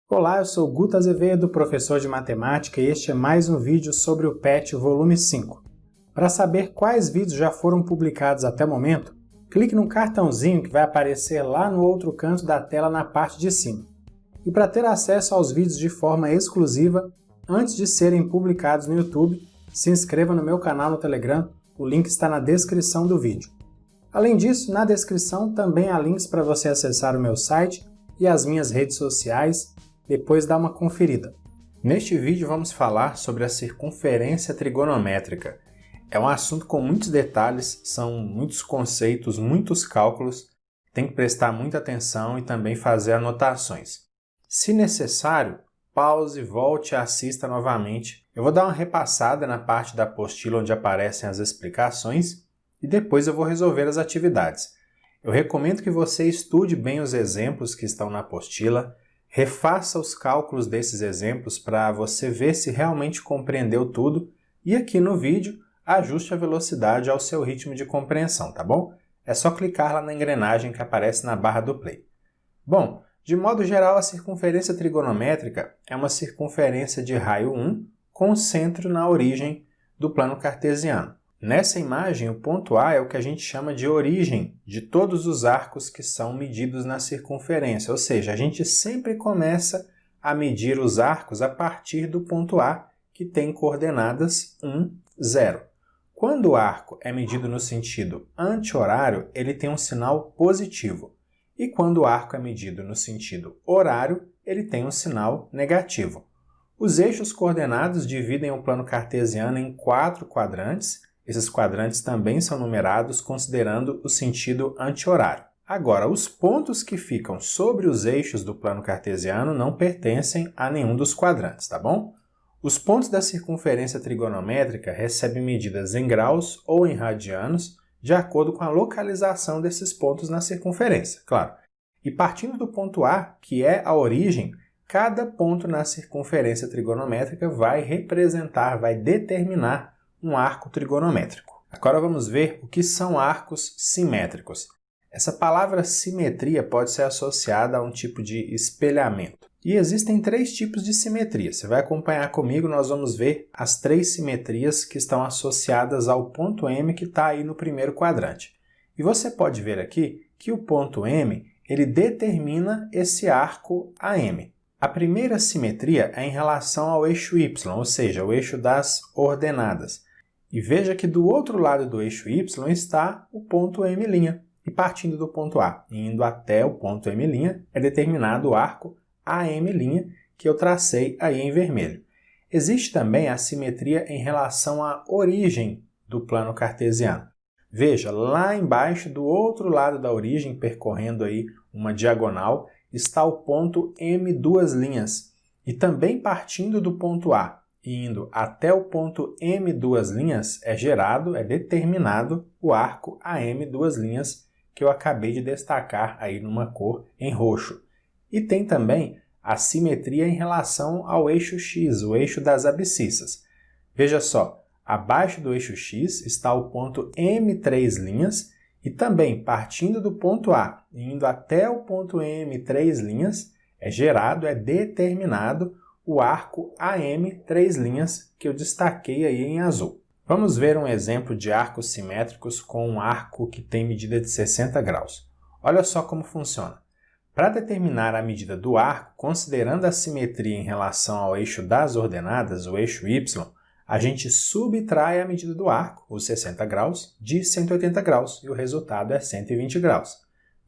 Olá, eu sou Guto Azevedo, professor de matemática, e este é mais um vídeo sobre o PET volume 5. Para saber quais vídeos já foram publicados até o momento, clique no cartãozinho que vai aparecer lá no outro canto da tela na parte de cima. E para ter acesso aos vídeos de forma exclusiva, antes de serem publicados no YouTube, se inscreva no meu canal no Telegram, o link está na descrição do vídeo. Além disso, na descrição também há links para você acessar o meu site e as minhas redes sociais. Depois dá uma conferida. Neste vídeo vamos falar sobre a circunferência trigonométrica. É um assunto com muitos detalhes, são muitos conceitos, muitos cálculos, tem que prestar muita atenção e também fazer anotações. Se necessário, pause, volte e assista novamente. Eu vou dar uma repassada na parte da apostila onde aparecem as explicações e depois eu vou resolver as atividades. Eu recomendo que você estude bem os exemplos que estão na apostila, refaça os cálculos desses exemplos para você ver se realmente compreendeu tudo e aqui no vídeo ajuste a velocidade ao seu ritmo de compreensão, tá bom? É só clicar lá na engrenagem que aparece na barra do play. Bom, de modo geral, a circunferência trigonométrica é uma circunferência de raio 1 com centro na origem do plano cartesiano. Nessa imagem, o ponto A é o que a gente chama de origem de todos os arcos que são medidos na circunferência, ou seja, a gente sempre começa a medir os arcos a partir do ponto A, que tem coordenadas 1, 0. Quando o arco é medido no sentido anti-horário, ele tem um sinal positivo, e quando o arco é medido no sentido horário, ele tem um sinal negativo. Os eixos coordenados dividem o plano cartesiano em 4 quadrantes. Esses quadrantes também são numerados considerando o sentido anti-horário. Agora, os pontos que ficam sobre os eixos do plano cartesiano não pertencem a nenhum dos quadrantes, tá bom? Os pontos da circunferência trigonométrica recebem medidas em graus ou em radianos, de acordo com a localização desses pontos na circunferência, claro. E partindo do ponto A, que é a origem, cada ponto na circunferência trigonométrica vai representar, vai determinar um arco trigonométrico. Agora vamos ver o que são arcos simétricos. Essa palavra simetria pode ser associada a um tipo de espelhamento. E existem 3 tipos de simetria. Você vai acompanhar comigo, nós vamos ver as 3 simetrias que estão associadas ao ponto M que está aí no primeiro quadrante. E você pode ver aqui que o ponto M ele determina esse arco AM. A primeira simetria é em relação ao eixo Y, ou seja, o eixo das ordenadas. E veja que do outro lado do eixo Y está o ponto M'. E partindo do ponto A e indo até o ponto M', é determinado o arco AM', que eu tracei aí em vermelho. Existe também a simetria em relação à origem do plano cartesiano. Veja, lá embaixo, do outro lado da origem, percorrendo aí uma diagonal, está o ponto M'. E também partindo do ponto A e indo até o ponto M', é gerado, é determinado o arco AM', que eu acabei de destacar aí numa cor em roxo. E tem também a simetria em relação ao eixo X, o eixo das abscissas. Veja só, abaixo do eixo X está o ponto M', e também partindo do ponto A e indo até o ponto M', é gerado, é determinado o arco AM', que eu destaquei aí em azul. Vamos ver um exemplo de arcos simétricos com um arco que tem medida de 60 graus. Olha só como funciona. Para determinar a medida do arco, considerando a simetria em relação ao eixo das ordenadas, o eixo Y, a gente subtrai a medida do arco, os 60 graus, de 180 graus, e o resultado é 120 graus.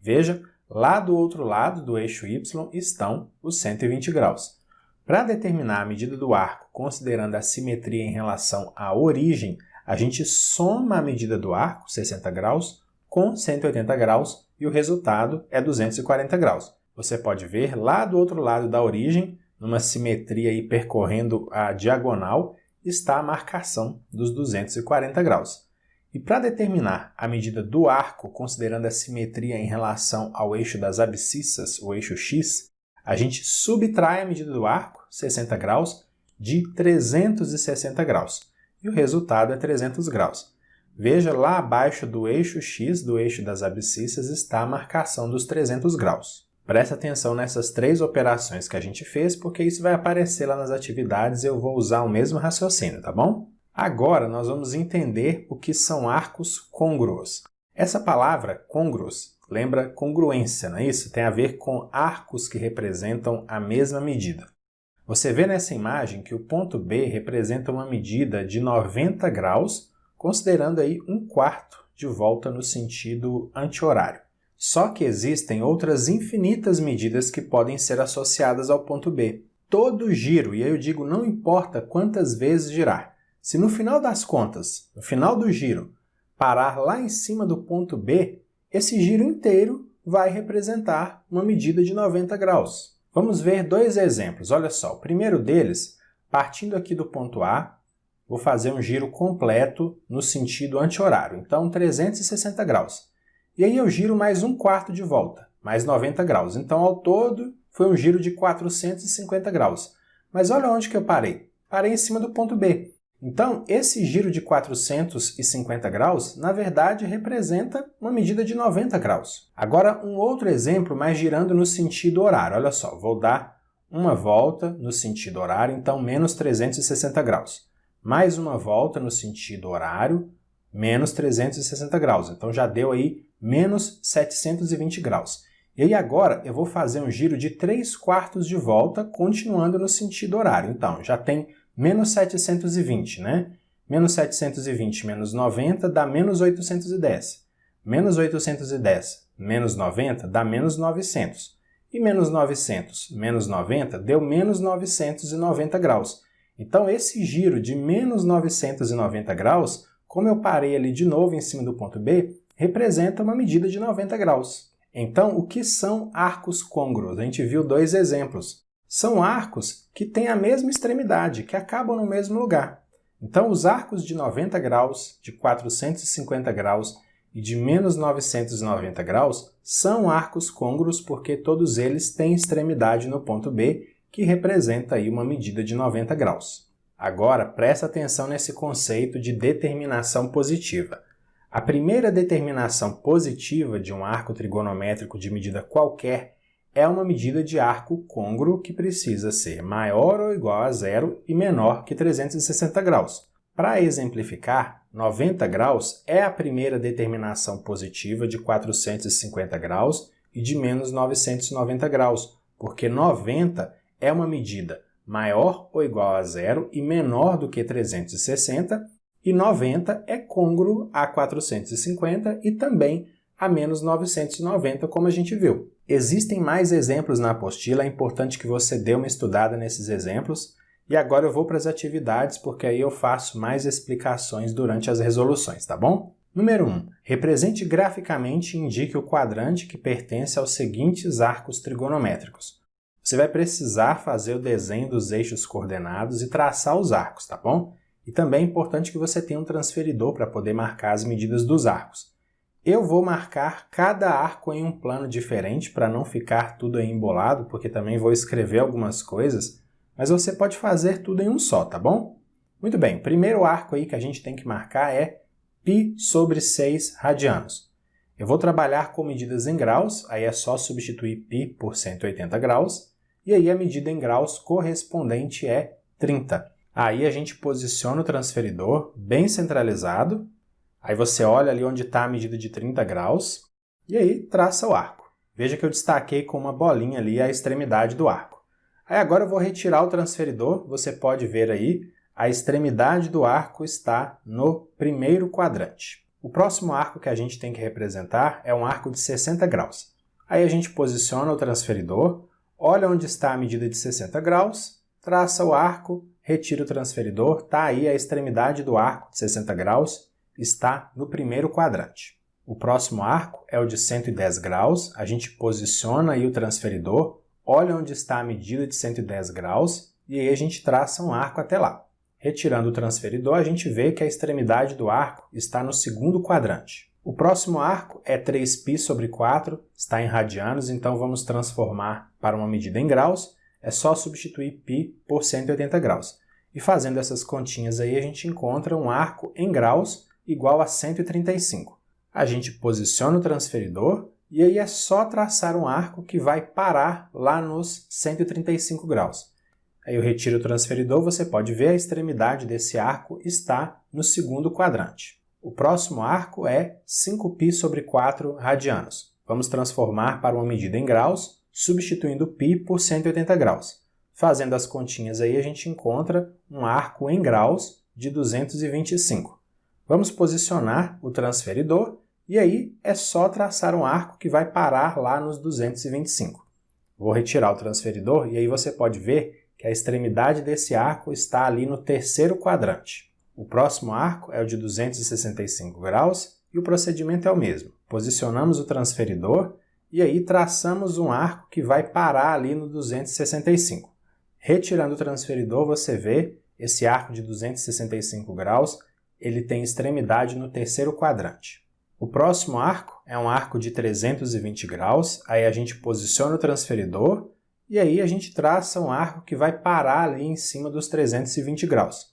Veja, lá do outro lado do eixo Y estão os 120 graus. Para determinar a medida do arco, considerando a simetria em relação à origem, a gente soma a medida do arco, 60 graus, com 180 graus, e o resultado é 240 graus. Você pode ver lá do outro lado da origem, numa simetria aí percorrendo a diagonal, está a marcação dos 240 graus. E para determinar a medida do arco, considerando a simetria em relação ao eixo das abscissas, o eixo X, a gente subtrai a medida do arco, 60 graus, de 360 graus. E o resultado é 300 graus. Veja, lá abaixo do eixo X, do eixo das abscissas, está a marcação dos 300 graus. Presta atenção nessas 3 operações que a gente fez, porque isso vai aparecer lá nas atividades e eu vou usar o mesmo raciocínio, tá bom? Agora nós vamos entender o que são arcos côngruos. Essa palavra, côngruos, lembra congruência, não é isso? Tem a ver com arcos que representam a mesma medida. Você vê nessa imagem que o ponto B representa uma medida de 90 graus, considerando aí 1/4 de volta no sentido anti-horário. Só que existem outras infinitas medidas que podem ser associadas ao ponto B. Todo giro, e aí eu digo não importa quantas vezes girar, se no final das contas, no final do giro, parar lá em cima do ponto B, esse giro inteiro vai representar uma medida de 90 graus. Vamos ver 2 exemplos. Olha só, o primeiro deles, partindo aqui do ponto A, vou fazer um giro completo no sentido anti-horário, então 360 graus. E aí eu giro mais 1/4 de volta, mais 90 graus. Então, ao todo, foi um giro de 450 graus. Mas olha onde que eu parei. Parei em cima do ponto B. Então, esse giro de 450 graus, na verdade, representa uma medida de 90 graus. Agora, um outro exemplo, mas girando no sentido horário. Olha só, vou dar uma volta no sentido horário, então menos 360 graus. Mais uma volta no sentido horário, menos 360 graus. Então, já deu aí menos 720 graus. E aí agora eu vou fazer um giro de 3/4 de volta, continuando no sentido horário. Então, já tem menos 720, né? Menos 720 menos 90 dá menos 810. Menos 810 menos 90 dá menos 900. E menos 900 menos 90 deu menos 990 graus. Então, esse giro de menos 990 graus, como eu parei ali de novo em cima do ponto B, representa uma medida de 90 graus. Então, o que são arcos côngruos? A gente viu 2 exemplos. São arcos que têm a mesma extremidade, que acabam no mesmo lugar. Então, os arcos de 90 graus, de 450 graus e de menos 990 graus são arcos côngruos porque todos eles têm extremidade no ponto B, que representa aí uma medida de 90 graus. Agora, presta atenção nesse conceito de determinação positiva. A primeira determinação positiva de um arco trigonométrico de medida qualquer é uma medida de arco côngruo que precisa ser maior ou igual a 0 e menor que 360 graus. Para exemplificar, 90 graus é a primeira determinação positiva de 450 graus e de menos 990 graus, porque 90 é uma medida maior ou igual a 0 e menor do que 360, e 90 é côngruo a 450 e também a menos 990, como a gente viu. Existem mais exemplos na apostila, é importante que você dê uma estudada nesses exemplos. E agora eu vou para as atividades, porque aí eu faço mais explicações durante as resoluções, tá bom? Número 1. Represente graficamente e indique o quadrante que pertence aos seguintes arcos trigonométricos. Você vai precisar fazer o desenho dos eixos coordenados e traçar os arcos, tá bom? E também é importante que você tenha um transferidor para poder marcar as medidas dos arcos. Eu vou marcar cada arco em um plano diferente para não ficar tudo aí embolado, porque também vou escrever algumas coisas, mas você pode fazer tudo em um só, tá bom? Muito bem, o primeiro arco aí que a gente tem que marcar é π/6 radianos. Eu vou trabalhar com medidas em graus, aí é só substituir π por 180 graus, e aí a medida em graus correspondente é 30. Aí a gente posiciona o transferidor bem centralizado, aí você olha ali onde está a medida de 30 graus, e aí traça o arco. Veja que eu destaquei com uma bolinha ali a extremidade do arco. Aí agora eu vou retirar o transferidor, você pode ver aí, a extremidade do arco está no primeiro quadrante. O próximo arco que a gente tem que representar é um arco de 60 graus. Aí a gente posiciona o transferidor, olha onde está a medida de 60 graus, traça o arco, retira o transferidor, está aí a extremidade do arco de 60 graus, está no primeiro quadrante. O próximo arco é o de 110 graus, a gente posiciona aí o transferidor, olha onde está a medida de 110 graus e aí a gente traça um arco até lá. Retirando o transferidor, a gente vê que a extremidade do arco está no segundo quadrante. O próximo arco é 3π/4, está em radianos, então vamos transformar para uma medida em graus. É só substituir π por 180 graus. E fazendo essas continhas aí, a gente encontra um arco em graus igual a 135. A gente posiciona o transferidor, e aí é só traçar um arco que vai parar lá nos 135 graus. Aí eu retiro o transferidor, você pode ver a extremidade desse arco está no segundo quadrante. O próximo arco é 5π sobre 4 radianos. Vamos transformar para uma medida em graus, substituindo π por 180 graus. Fazendo as continhas aí, a gente encontra um arco em graus de 225. Vamos posicionar o transferidor e aí é só traçar um arco que vai parar lá nos 225. Vou retirar o transferidor e aí você pode ver que a extremidade desse arco está ali no terceiro quadrante. O próximo arco é o de 265 graus e o procedimento é o mesmo. Posicionamos o transferidor e aí traçamos um arco que vai parar ali no 265. Retirando o transferidor, você vê esse arco de 265 graus, ele tem extremidade no terceiro quadrante. O próximo arco é um arco de 320 graus, aí a gente posiciona o transferidor e aí a gente traça um arco que vai parar ali em cima dos 320 graus.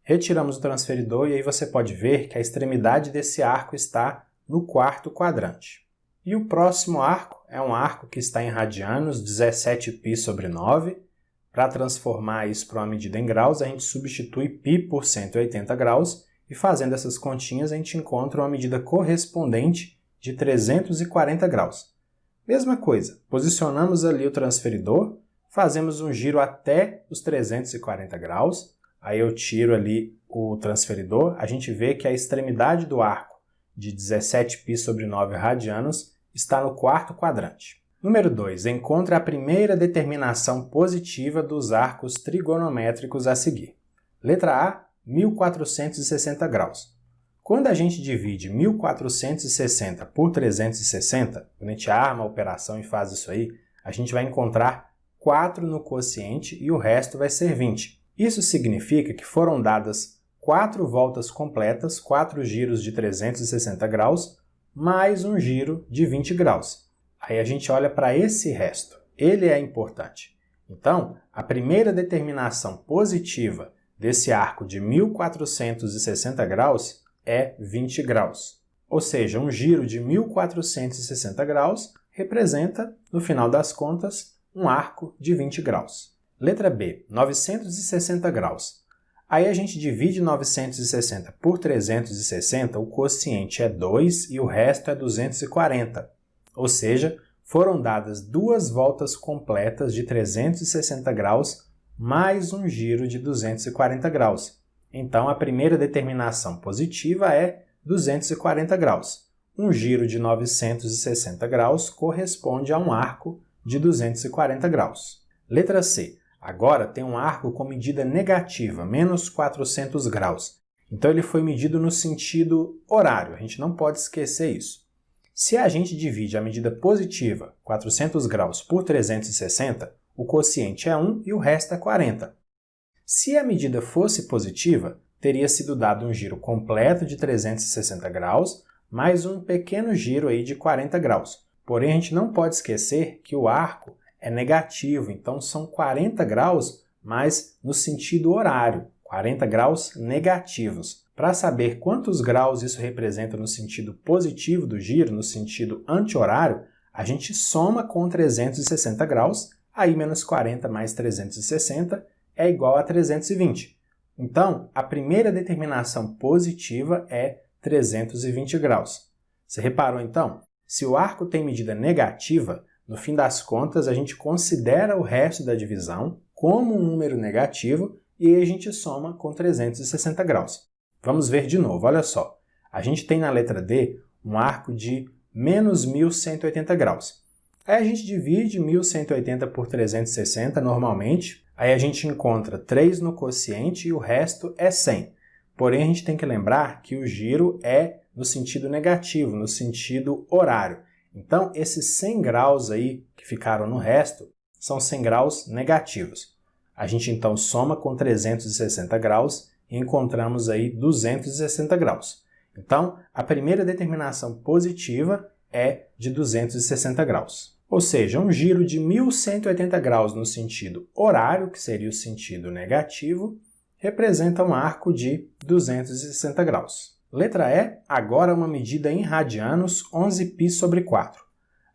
Retiramos o transferidor e aí você pode ver que a extremidade desse arco está no quarto quadrante. E o próximo arco é um arco que está em radianos, 17π sobre 9. Para transformar isso para uma medida em graus, a gente substitui π por 180 graus e fazendo essas continhas a gente encontra uma medida correspondente de 340 graus. Mesma coisa, posicionamos ali o transferidor, fazemos um giro até os 340 graus, aí eu tiro ali o transferidor, a gente vê que a extremidade do arco de 17π sobre 9 radianos está no quarto quadrante. Número 2. Encontre a primeira determinação positiva dos arcos trigonométricos a seguir. Letra A, 1460 graus. Quando a gente divide 1460 por 360, quando a gente arma a operação e faz isso aí, a gente vai encontrar 4 no quociente e o resto vai ser 20. Isso significa que foram dadas 4 voltas completas, 4 giros de 360 graus, mais um giro de 20 graus. Aí a gente olha para esse resto. Ele é importante. Então, a primeira determinação positiva desse arco de 1460 graus é 20 graus. Ou seja, um giro de 1460 graus representa, no final das contas, um arco de 20 graus. Letra B, 960 graus. Aí a gente divide 960 por 360, o quociente é 2 e o resto é 240. Ou seja, foram dadas 2 voltas completas de 360 graus mais um giro de 240 graus. Então, a primeira determinação positiva é 240 graus. Um giro de 960 graus corresponde a um arco de 240 graus. Letra C. Agora tem um arco com medida negativa, menos 400 graus. Então, ele foi medido no sentido horário, a gente não pode esquecer isso. Se a gente divide a medida positiva, 400 graus, por 360, o quociente é 1 e o resto é 40. Se a medida fosse positiva, teria sido dado um giro completo de 360 graus, mais um pequeno giro aí de 40 graus. Porém, a gente não pode esquecer que o arco é negativo, então são 40 graus, mas no sentido horário, 40 graus negativos. Para saber quantos graus isso representa no sentido positivo do giro, no sentido anti-horário, a gente soma com 360 graus, aí menos 40 mais 360 é igual a 320. Então, a primeira determinação positiva é 320 graus. Você reparou então? Se o arco tem medida negativa, no fim das contas a gente considera o resto da divisão como um número negativo e aí a gente soma com 360 graus. Vamos ver de novo, olha só. A gente tem na letra D um arco de menos 1180 graus. Aí a gente divide 1180 por 360 normalmente, aí a gente encontra 3 no quociente e o resto é 100. Porém, a gente tem que lembrar que o giro é no sentido negativo, no sentido horário. Então, esses 100 graus aí que ficaram no resto são 100 graus negativos. A gente então soma com 360 graus e encontramos aí 260 graus. Então, a primeira determinação positiva é de 260 graus. Ou seja, um giro de 1180 graus no sentido horário, que seria o sentido negativo, representa um arco de 260 graus. Letra E, agora uma medida em radianos, 11π sobre 4.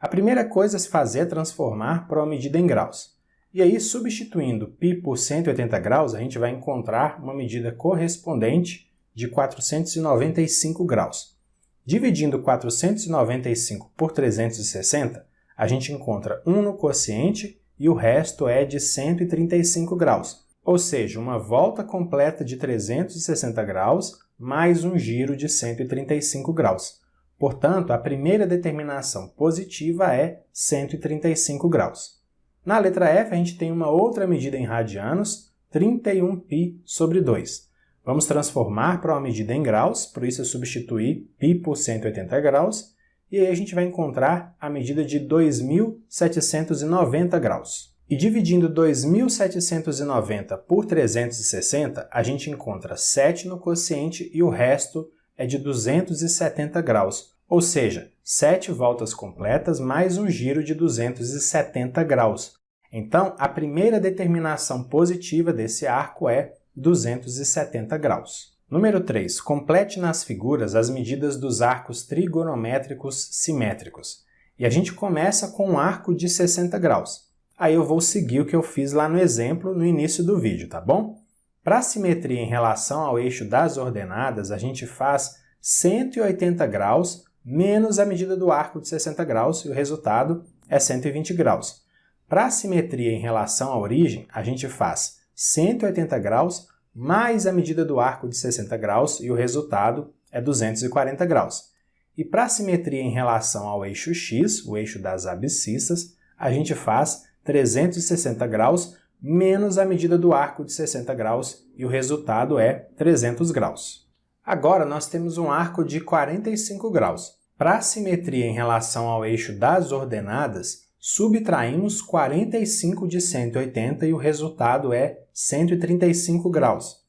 A primeira coisa a se fazer é transformar para uma medida em graus. E aí, substituindo π por 180 graus, a gente vai encontrar uma medida correspondente de 495 graus. Dividindo 495 por 360, a gente encontra 1 no quociente e o resto é de 135 graus. Ou seja, uma volta completa de 360 graus mais um giro de 135 graus. Portanto, a primeira determinação positiva é 135 graus. Na letra F, a gente tem uma outra medida em radianos, 31π sobre 2. Vamos transformar para uma medida em graus, por isso eu substituí π por 180 graus, e aí a gente vai encontrar a medida de 2.790 graus. E dividindo 2.790 por 360, a gente encontra 7 no quociente e o resto é de 270 graus, ou seja, 7 voltas completas mais um giro de 270 graus. Então, a primeira determinação positiva desse arco é 270 graus. Número 3. Complete nas figuras as medidas dos arcos trigonométricos simétricos. E a gente começa com um arco de 60 graus. Aí eu vou seguir o que eu fiz lá no exemplo no início do vídeo, tá bom? Para a simetria em relação ao eixo das ordenadas, a gente faz 180 graus menos a medida do arco de 60 graus e o resultado é 120 graus. Para a simetria em relação à origem, a gente faz 180 graus mais a medida do arco de 60 graus e o resultado é 240 graus. E para a simetria em relação ao eixo x, o eixo das abscissas, a gente faz 360 graus menos a medida do arco de 60 graus e o resultado é 300 graus. Agora nós temos um arco de 45 graus. Para a simetria em relação ao eixo das ordenadas, subtraímos 45 de 180 e o resultado é 135 graus.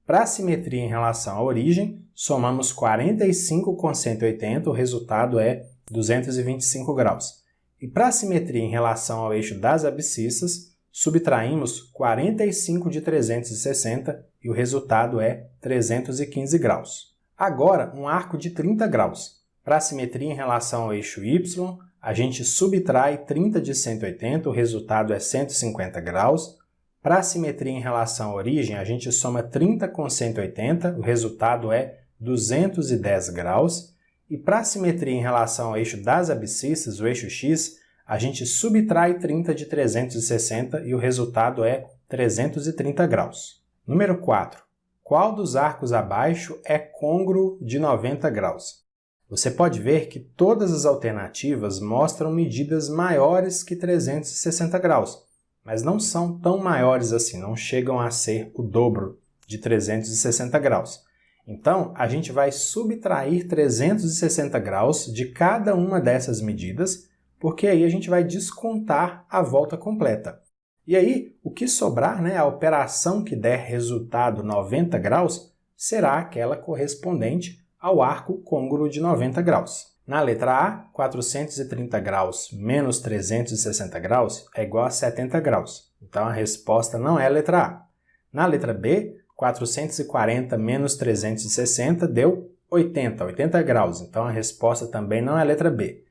Para a simetria em relação à origem, somamos 45 com 180, o resultado é 225 graus. E para a simetria em relação ao eixo das abscissas, subtraímos 45 de 360 e o resultado é 315 graus. Agora, um arco de 30 graus. Para a simetria em relação ao eixo y, a gente subtrai 30 de 180, o resultado é 150 graus. Para a simetria em relação à origem, a gente soma 30 com 180, o resultado é 210 graus. E para a simetria em relação ao eixo das abscissas, o eixo x, a gente subtrai 30 de 360 e o resultado é 330 graus. Número 4. Qual dos arcos abaixo é côngruo de 90 graus? Você pode ver que todas as alternativas mostram medidas maiores que 360 graus, mas não são tão maiores assim, não chegam a ser o dobro de 360 graus. Então, a gente vai subtrair 360 graus de cada uma dessas medidas, porque aí a gente vai descontar a volta completa. E aí, o que sobrar, a operação que der resultado 90 graus, será aquela correspondente ao arco côngruo de 90 graus. Na letra A, 430 graus menos 360 graus é igual a 70 graus. Então, a resposta não é a letra A. Na letra B, 440 menos 360 deu 80 graus. Então, a resposta também não é a letra B.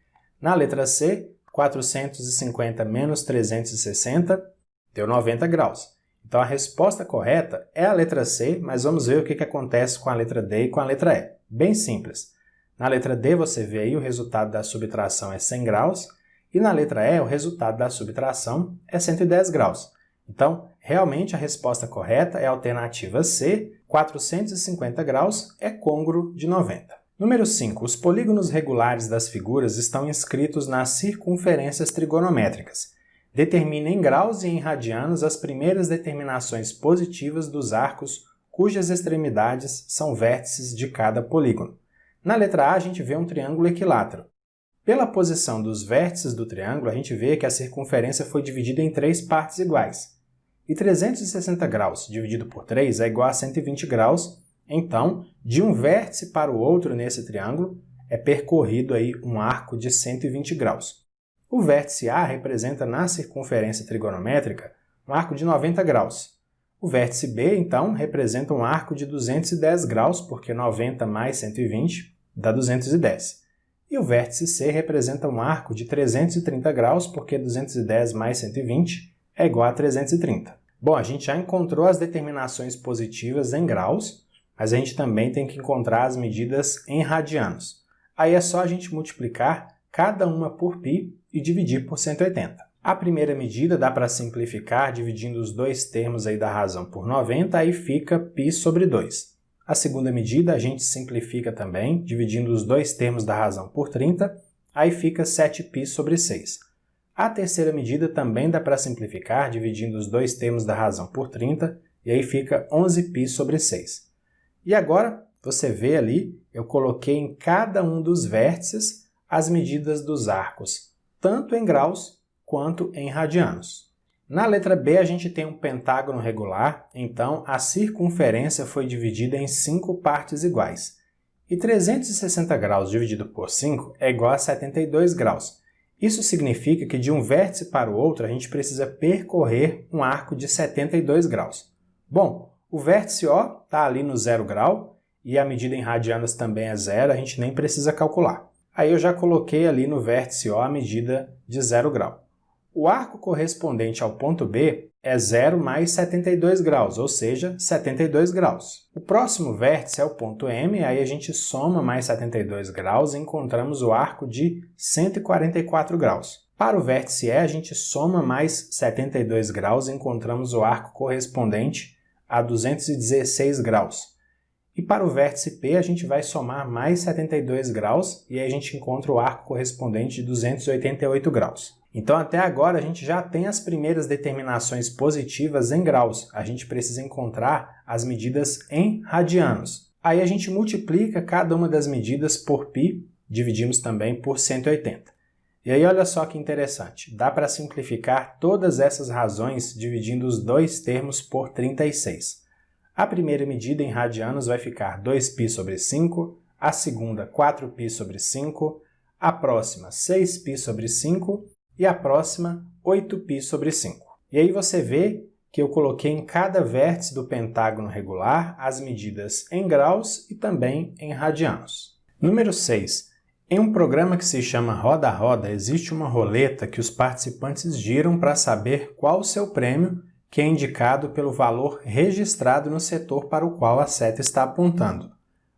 Na letra C, 450 menos 360 deu 90 graus. Então, a resposta correta é a letra C, mas vamos ver o que acontece com a letra D e com a letra E. Bem simples. Na letra D, você vê aí o resultado da subtração é 100 graus, e na letra E, o resultado da subtração é 110 graus. Então, realmente a resposta correta é a alternativa C, 450 graus é côngruo de 90. Número 5. Os polígonos regulares das figuras estão inscritos nas circunferências trigonométricas. Determine em graus e em radianos as primeiras determinações positivas dos arcos cujas extremidades são vértices de cada polígono. Na letra A, a gente vê um triângulo equilátero. Pela posição dos vértices do triângulo, a gente vê que a circunferência foi dividida em 3 partes iguais. E 360 graus dividido por 3 é igual a 120 graus, então, de um vértice para o outro nesse triângulo, é percorrido aí um arco de 120 graus. O vértice A representa na circunferência trigonométrica um arco de 90 graus. O vértice B, então, representa um arco de 210 graus, porque 90 mais 120 dá 210. E o vértice C representa um arco de 330 graus, porque 210 mais 120 é igual a 330. Bom, a gente já encontrou as determinações positivas em graus, mas a gente também tem que encontrar as medidas em radianos. Aí é só a gente multiplicar cada uma por π e dividir por 180. A primeira medida dá para simplificar dividindo os dois termos aí da razão por 90, aí fica π sobre 2. A segunda medida a gente simplifica também, dividindo os dois termos da razão por 30, aí fica 7π sobre 6. A terceira medida também dá para simplificar, dividindo os dois termos da razão por 30, e aí fica 11π sobre 6. E agora, você vê ali, eu coloquei em cada um dos vértices as medidas dos arcos, tanto em graus quanto em radianos. Na letra B, a gente tem um pentágono regular, então a circunferência foi dividida em 5 partes iguais. E 360 graus dividido por 5 é igual a 72 graus. Isso significa que de um vértice para o outro a gente precisa percorrer um arco de 72 graus. Bom, o vértice O está ali no 0 grau e a medida em radianos também é 0, a gente nem precisa calcular. Aí eu já coloquei ali no vértice O a medida de 0 grau. O arco correspondente ao ponto B é 0 mais 72 graus, ou seja, 72 graus. O próximo vértice é o ponto M, aí a gente soma mais 72 graus e encontramos o arco de 144 graus. Para o vértice E, a gente soma mais 72 graus e encontramos o arco correspondente a 216 graus. E para o vértice P, a gente vai somar mais 72 graus e aí a gente encontra o arco correspondente de 288 graus. Então, até agora, a gente já tem as primeiras determinações positivas em graus. A gente precisa encontrar as medidas em radianos. Aí a gente multiplica cada uma das medidas por π, dividimos também por 180. E aí, olha só que interessante. Dá para simplificar todas essas razões dividindo os dois termos por 36. A primeira medida em radianos vai ficar 2π sobre 5, a segunda 4π sobre 5, a próxima 6π sobre 5, e a próxima 8π sobre 5. E aí você vê que eu coloquei em cada vértice do pentágono regular as medidas em graus e também em radianos. Número 6. Em um programa que se chama Roda a Roda, existe uma roleta que os participantes giram para saber qual o seu prêmio, que é indicado pelo valor registrado no setor para o qual a seta está apontando.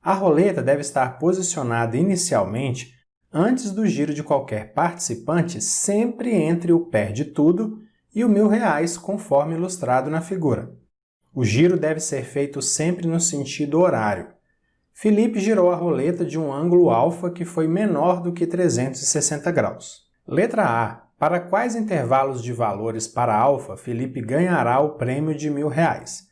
A roleta deve estar posicionada inicialmente antes do giro de qualquer participante, sempre entre o perde tudo e o R$1.000, conforme ilustrado na figura. O giro deve ser feito sempre no sentido horário. Felipe girou a roleta de um ângulo alfa que foi menor do que 360 graus. Letra A. Para quais intervalos de valores para alfa, Felipe ganhará o prêmio de R$1.000?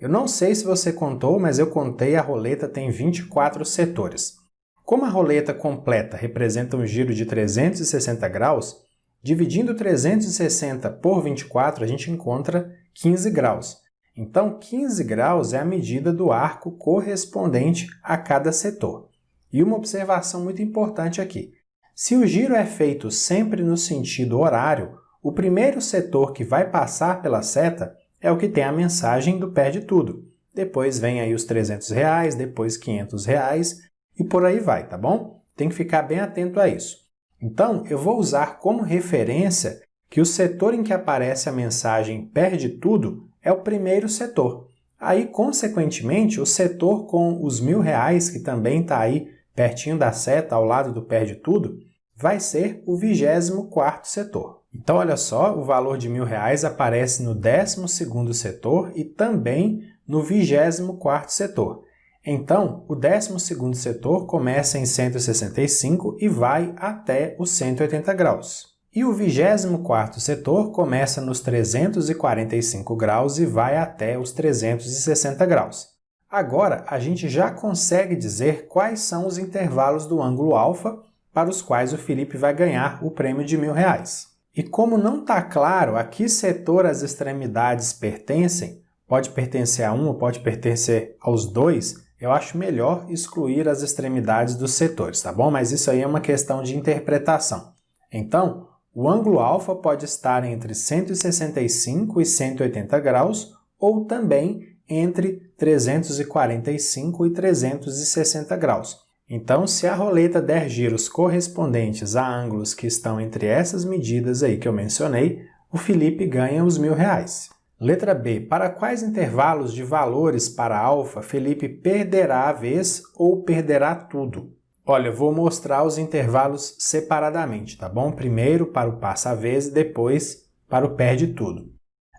Eu não sei se você contou, mas eu contei, a roleta tem 24 setores. Como a roleta completa representa um giro de 360 graus, dividindo 360 por 24, a gente encontra 15 graus. Então, 15 graus é a medida do arco correspondente a cada setor. E uma observação muito importante aqui. Se o giro é feito sempre no sentido horário, o primeiro setor que vai passar pela seta é o que tem a mensagem do perde tudo. Depois vem aí os R$300, depois R$500, e por aí vai, tá bom? Tem que ficar bem atento a isso. Então, eu vou usar como referência que o setor em que aparece a mensagem perde tudo é o primeiro setor. Aí, consequentemente, o setor com os R$1.000, que também está aí pertinho da seta, ao lado do perde tudo, vai ser o 24º setor. Então, olha só, o valor de R$1.000 aparece no 12º setor e também no 24º setor. Então, o 12º setor começa em 165 e vai até os 180 graus. E o 24º setor começa nos 345 graus e vai até os 360 graus. Agora, a gente já consegue dizer quais são os intervalos do ângulo alfa para os quais o Felipe vai ganhar o prêmio de R$1.000. E como não está claro a que setor as extremidades pertencem, pode pertencer a um ou pode pertencer aos dois, eu acho melhor excluir as extremidades dos setores, tá bom? Mas isso aí é uma questão de interpretação. Então, o ângulo alfa pode estar entre 165 e 180 graus ou também entre 345 e 360 graus. Então, se a roleta der giros correspondentes a ângulos que estão entre essas medidas aí que eu mencionei, o Felipe ganha os R$1.000. Letra B. Para quais intervalos de valores para alfa Felipe perderá a vez ou perderá tudo? Olha, eu vou mostrar os intervalos separadamente, tá bom? Primeiro para o passa a vez e depois para o perde tudo.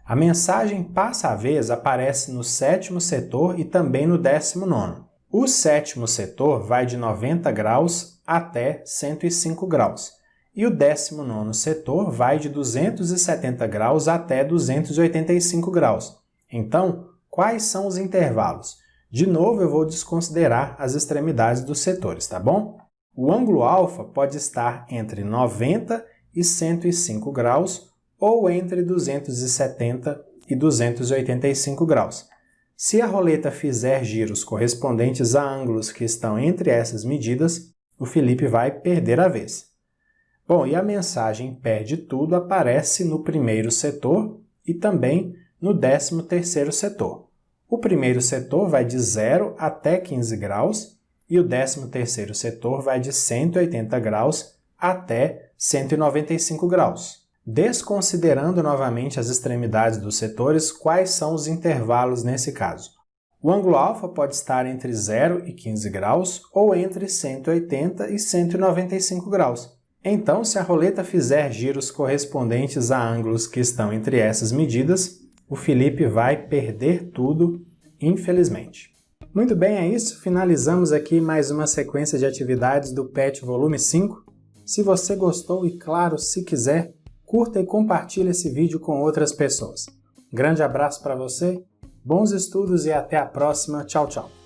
A mensagem passa a vez aparece no 7º setor e também no 19º. O 7º setor vai de 90 graus até 105 graus. E o 19º setor vai de 270 graus até 285 graus. Então, quais são os intervalos? De novo, eu vou desconsiderar as extremidades dos setores, tá bom? O ângulo alfa pode estar entre 90 e 105 graus ou entre 270 e 285 graus. Se a roleta fizer giros correspondentes a ângulos que estão entre essas medidas, o Felipe vai perder a vez. Bom, e a mensagem perde tudo aparece no 1º setor e também no 13º setor. O 1º setor vai de 0 até 15 graus e o 13º setor vai de 180 graus até 195 graus. Desconsiderando novamente as extremidades dos setores, quais são os intervalos nesse caso? O ângulo alfa pode estar entre 0 e 15 graus ou entre 180 e 195 graus. Então, se a roleta fizer giros correspondentes a ângulos que estão entre essas medidas, o Felipe vai perder tudo, infelizmente. Muito bem, é isso. Finalizamos aqui mais uma sequência de atividades do PET Volume 5. Se você gostou e, claro, se quiser, curta e compartilhe esse vídeo com outras pessoas. Grande abraço para você, bons estudos e até a próxima. Tchau, tchau!